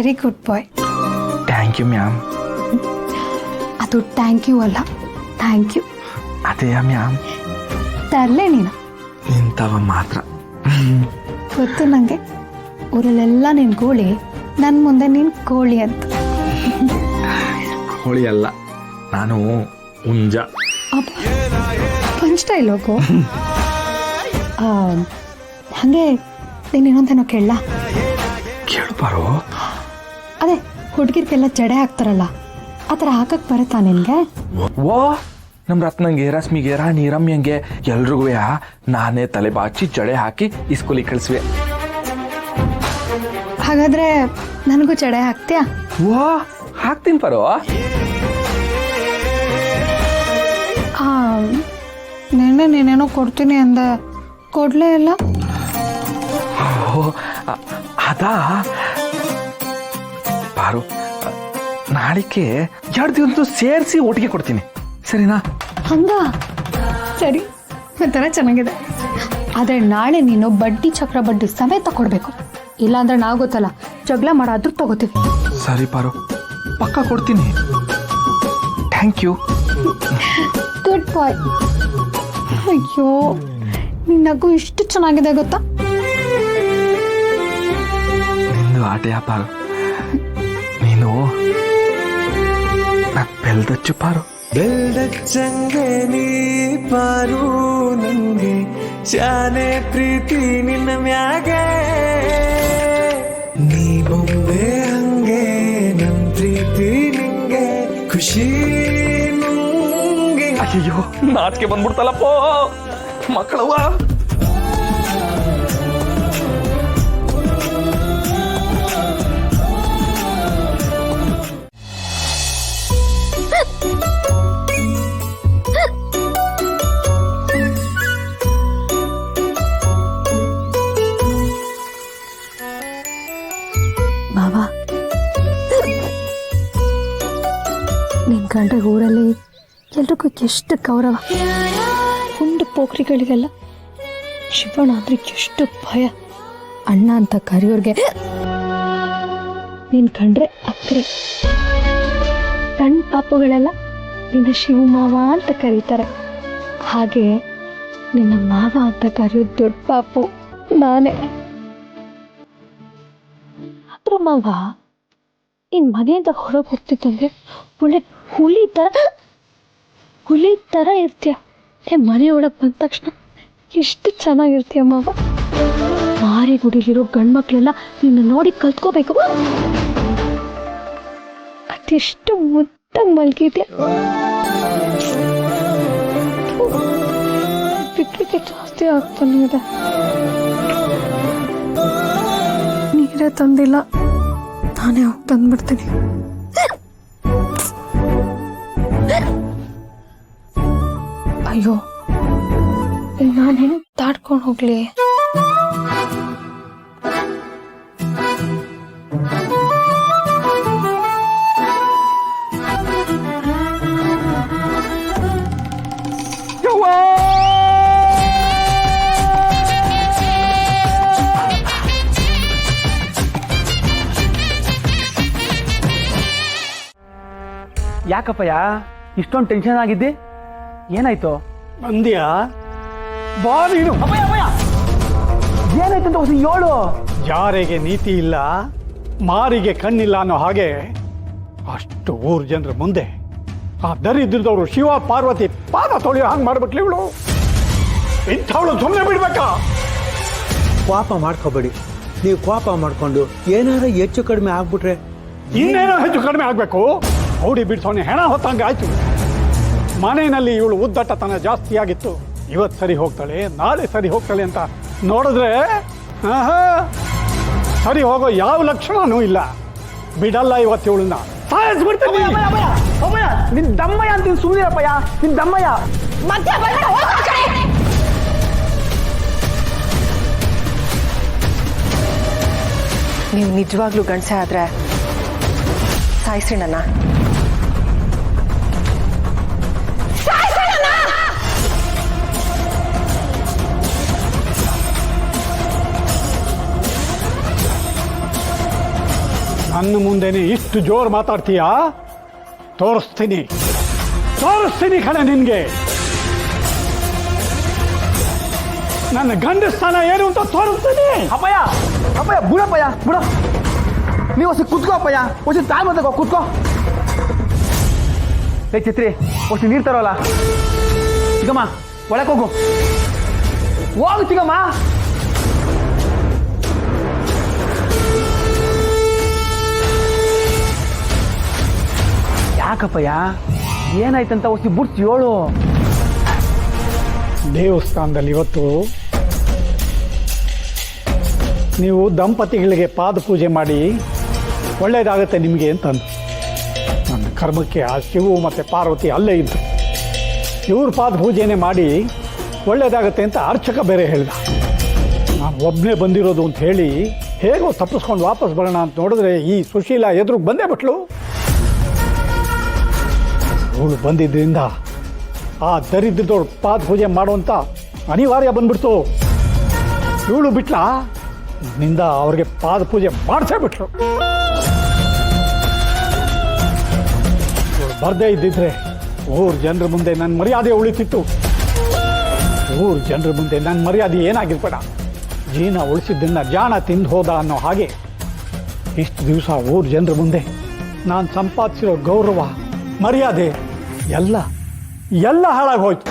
Very good boy. Thank you ma'am. ಅದು thank you ಅಲ್ಲ, thank you. ಅದೇ ma'am. ತರಲೆ ನೀನು ನಿಂತವ ಮಾತ್ರ ಗೊತ್ತು ನನಗೆ. ಊರಲ್ಲೆಲ್ಲ ನೀನು ಗೋಳಿ, ನನ್ನ ಮುಂದೆ ನೀನು ಕೋಳಿ ಅಂತ. ಕೋಳಿ ಅಲ್ಲ, ನಾನು ಹುಂಜ. Punch dialogue. ಹಾಗೆ ನೀನು ಇನ್ನೊಂದೇನೋ ಕೇಳಲ್ಲ? ಕೇಳು ಪಾರು. ಅದೇ ಹುಡುಗಿರ್ಗೆಲ್ಲ ಜಡೆ ಹಾಕ್ತಾರಲ್ಲ, ಆ ಥರ ಹಾಕಕ್ಕೆ ಬರುತ್ತಾ ನಿನಗೆ? ಓ, ನಮ್ಮ ರತ್ನಂಗೆ, ರಶ್ಮಿಗೆ, ರಾಣಿ, ರಮ್ಯಂಗೆ ಎಲ್ರಿಗೂ ನಾನೇ ತಲೆ ಬಾಚಿ ಜಡೆ ಹಾಕಿ ಇಸ್ಕೂಲಿಗೆ ಕಳಿಸ್ವೆ. ಹಾಗಾದ್ರೆ ನನಗೂ ಜಡೆ ಹಾಕ್ತೀಯಾ? ಓ, ಹಾಕ್ತೀನಿ ಪರೋ. ನೆನ್ನೆ ನೀನೇನೋ ಕೊಡ್ತೀನಿ ಅಂದೆ, ಕೊಡ್ಲೇ ಇಲ್ಲ. ಅದಾ ಪಾರು, ನಾಳಿಕೆ 2 ದಿವಸ ಸೇರಿಸಿ ಒಟ್ಟಿಗೆ ಕೊಡ್ತೀನಿ, ಸರಿನಾ? ಹಂಗ ಸರಿ, ಒಂಥರ ಚೆನ್ನಾಗಿದೆ. ಆದರೆ ನಾಳೆ ನೀನು ಬಡ್ಡಿ ಚಕ್ರ ಬಡ್ಡಿ ಸಮೇತ ಕೊಡಬೇಕು, ಇಲ್ಲಾಂದ್ರೆ ನಾವು ಗೊತ್ತಲ್ಲ ಜಗಳ ಮಾಡಾದ್ರೂ ತಗೋತೀವಿ. ಸರಿ ಪಾರು, ಪಕ್ಕ ಕೊಡ್ತೀನಿ. Thank you. Good boy. ಅಯ್ಯೋ, ನಿನ್ನಗೂ ಇಷ್ಟು ಚೆನ್ನಾಗಿದೆ ಗೊತ್ತಾ? ನಿಂದು ಆಟೆಯ ಪಾರು, ನೀನು ಬೆಲ್ದಚ್ಚು ಪಾರು. ಬೆಲ್ದಚ್ಚಂಗೆ ನೀ ಪಾರು, ನಂಗೆ ಶಾನೆ ಪ್ರೀತಿ ನಿನ್ನ ಮ್ಯಾಗೆ. ನೀ ಬೊಂಬೆ ಹಂಗೆ ನನ್ ಪ್ರೀತಿ ನಿಂಗೆ, ಖುಷಿ ನಂಗೆ. ಅಯ್ಯೋ, ನಾಚಿಕೆ ಬಂದ್ಬಿಡ್ತಲ್ಲಪ್ಪೋ ಮಕ್ಕಳವ್ವ. ಬಾಬಾ, ನಿನ್ ಕಂಡ್ರೆ ಊರಲ್ಲಿ ಎಲ್ರಿಗೂ ಎಷ್ಟು ಗೌರವ. ಹುಂಡು ಪೋಖ್ರಿಗಳಿಗೆಲ್ಲ ಶಿವಣ್ಣ ಅಂದ್ರೆ ಎಷ್ಟು ಭಯ. ಅಣ್ಣ ಅಂತ ಕರೆಯೋರ್ಗೆ ನೀನ್ ಕಂಡ್ರೆ ಅಕ್ರೆ. ಸಣ್ಣ ಪಾಪುಗಳೆಲ್ಲ ನಿನ್ನ ಶಿವ ಮಾವ ಅಂತ ಕರೀತಾರೆ. ಹಾಗೆ ನಿನ್ನ ಮಾವ ಅಂತ ಕರೆಯೋದು ದೊಡ್ಡ ಪಾಪು ನಾನೇ. ಆದ್ರೂ ಮಾವ, ಇನ್ ಮನೆಯಿಂದ ಹೊರಗೆ ಹೋಗ್ತಿದ್ದಂಗೆ ಒಳ್ಳೆ ಹುಲಿ ತರ ಇರ್ತೀಯ. ಮನೆ ಒಳಗೆ ಬಂದ ತಕ್ಷಣ ಎಷ್ಟು ಚೆನ್ನಾಗಿರ್ತೀಯ ಮಾವ. ಮಾರಿ ಗುಡಿಲಿರೋ ಗಂಡ್ಮಕ್ಳೆಲ್ಲ ನಿನ್ನ ನೋಡಿ ಕಲ್ತ್ಕೋಬೇಕು. ಅದೆಷ್ಟು ಮುದ್ದಾಗಿ ಮಲ್ಗಿದ್ಯಾ. ಬಿಕ್ಕಿಗೆ ಜಾಸ್ತಿ ಆಗ್ತಾನೆ ಇದೆ. ನೀರೇ ತಂದಿಲ್ಲ, ನಾನೇ ಹೋಗಿ ತಂದ್ಬಿಡ್ತೀನಿ. ಅಯ್ಯೋ, ನಾನೇನು ತಾಡ್ಕೊಂಡು ಹೋಗ್ಲಿ? ಯಾಕಪ್ಪಯ್ಯ ಇಷ್ಟೊಂದು ಟೆನ್ಷನ್ ಆಗಿದ್ದಿ? ಏನಾಯ್ತು? ಬಂದ್ಯಾ? ಬಾ ನೀನು. ಏನಾಯ್ತು ಅಂತ ಹೊಸ ಹೇಳು. ಯಾರಿಗೆ ನೀತಿ ಇಲ್ಲ, ಮಾರಿಗೆ ಕಣ್ಣಿಲ್ಲ ಅನ್ನೋ ಹಾಗೆ ಅಷ್ಟು ಊರ್ ಜನರ ಮುಂದೆ ಆ ದರಿದ್ರದವರು ಶಿವ ಪಾರ್ವತಿ ಪಾದ ತೊಳೆಯೋ ಹಂಗೆ ಮಾಡ್ಬಿಟ್ಲಿ ಇವಳು. ಇಂಥವಳು ಸುಮ್ಮನೆ ಬಿಡ್ಬೇಕಾ? ಕೋಪ ಮಾಡ್ಕೋಬೇಡಿ. ನೀವು ಕೋಪ ಮಾಡ್ಕೊಂಡು ಏನಾದ್ರು ಹೆಚ್ಚು ಕಡಿಮೆ ಆಗ್ಬಿಟ್ರೆ ಇನ್ನೇನೋ ಹೆಚ್ಚು ಕಡಿಮೆ ಆಗ್ಬೇಕು. ಔಡಿ ಬಿಡ್ಸೋನೆ ಹೆಣ ಹೊತ್ತಂಗೆ ಆಯ್ತು. ಮನೆಯಲ್ಲಿ ಇವಳು ಉದ್ದಟತನ ಜಾಸ್ತಿ ಆಗಿತ್ತು. ಇವತ್ತು ಸರಿ ಹೋಗ್ತಾಳೆ, ನಾಳೆ ಸರಿ ಹೋಗ್ತಾಳೆ ಅಂತ ನೋಡಿದ್ರೆ ಸರಿ ಹೋಗೋ ಯಾವ ಲಕ್ಷಣನೂ ಇಲ್ಲ. ಬಿಡಲ್ಲ ಇವತ್ತು ಇವಳನ್ನ, ಸಾಯಿಸ್ಬಿಡ್ತೀನಿ. ನಿನ್ ದಮ್ಮಯ್ಯ ಅಂತೀನಿ, ಸುಮ್ಮನಿರಪ್ಪಯ್ಯ. ನಿನ್ ದಮ್ಮಯ್ಯ ನೀವು ನಿಜವಾಗ್ಲೂ ಗಂಡಸೆ ಆದ್ರೆ ಸಾಯಿಸ್ರಿ ನನ್ನ. ನನ್ನ ಮುಂದೆನೆ ಇಷ್ಟು ಜೋರು ಮಾತಾಡ್ತೀಯಾ? ತೋರಿಸ್ತೀನಿ ಕಣೆ ನಿನ್ಗೆ ನನ್ನ ಗಂಡಸ್ಥಾನ ಏನು ಅಂತ ತೋರಿಸ್ತೀನಿ. ಅಪ್ಪಯ್ಯ ಅಪ್ಪಯ್ಯ ಬಿಡಪ್ಪಯ್ಯ ಬಿಡ. ನೀವು ಹೊಸ ಕುತ್ಕೋ ಅಪ್ಪಯ್ಯ, ಹೊಸ ತಾಯಿ ಮತ್ತೆ ಕುತ್ಕೋ. ಏ ಚಿತ್ರಿ, ಹೊಸ ನೀರು ತರೋಲ್ಲ. ಚಿಕ್ಕಮ್ಮ ಒಳಗೆ ಹೋಗು, ಹೋಗು ಚಿಕ್ಕಮ್ಮ. ಯಾಕಪ್ಪಯ್ಯ ಏನಾಯ್ತಂತ ಹೊಸಿ ಬುಡ್ಸಿ ಹೇಳು. ದೇವಸ್ಥಾನದಲ್ಲಿ ಇವತ್ತು ನೀವು ದಂಪತಿಗಳಿಗೆ ಪಾದ ಪೂಜೆ ಮಾಡಿ ಒಳ್ಳೇದಾಗತ್ತೆ ನಿಮಗೆ ಅಂತ ನನ್ನ ಕರ್ಮಕ್ಕೆ ಆ ಶಿವು ಮತ್ತು ಪಾರ್ವತಿ ಅಲ್ಲೇ ಇದ್ದು ಇವ್ರ ಪಾದ ಪೂಜೆನೇ ಮಾಡಿ ಒಳ್ಳೇದಾಗತ್ತೆ ಅಂತ ಅರ್ಚಕ ಬೇರೆ ಹೇಳ್ದ. ನಾನು ಒಬ್ಬನೇ ಬಂದಿರೋದು ಅಂತ ಹೇಳಿ ಹೇಗೋ ತಪ್ಪಿಸ್ಕೊಂಡು ವಾಪಸ್ ಬರೋಣ ಅಂತ ನೋಡಿದ್ರೆ ಈ ಸುಶೀಲ ಎದುರಿಗೆ ಬಂದೇ ಬಿಟ್ಲು. ಅವಳು ಬಂದಿದ್ದರಿಂದ ಆ ದರಿದ್ರದವ್ರು ಪಾದ ಪೂಜೆ ಮಾಡುವಂಥ ಅನಿವಾರ್ಯ ಬಂದ್ಬಿಡ್ತು. ಇವಳು ಬಿಟ್ಲ ನಿಂದ ಅವ್ರಿಗೆ ಪಾದ ಪೂಜೆ ಮಾಡಿಸೇ ಬಿಟ್ರು. ಇವಳು ಬರ್ದೇ ಇದ್ದಿದ್ರೆ ಊರ್ ಜನರ ಮುಂದೆ ನನ್ನ ಮರ್ಯಾದೆ ಉಳಿತಿತ್ತು. ಊರ್ ಜನರ ಮುಂದೆ ನನ್ನ ಮರ್ಯಾದೆ ಏನಾಗಿರ್ಬೇಡ, ಜೀನ ಉಳಿಸಿದ್ದನ್ನ ಜಾಣ ತಿಂದು ಹೋದ ಅನ್ನೋ ಹಾಗೆ ಇಷ್ಟು ದಿವಸ ಊರ್ ಜನರ ಮುಂದೆ ನಾನು ಸಂಪಾದಿಸಿರೋ ಗೌರವ ಮರ್ಯಾದೆ ಎಲ್ಲ ಹಾಳಾಗಿ ಹೋಯ್ತು.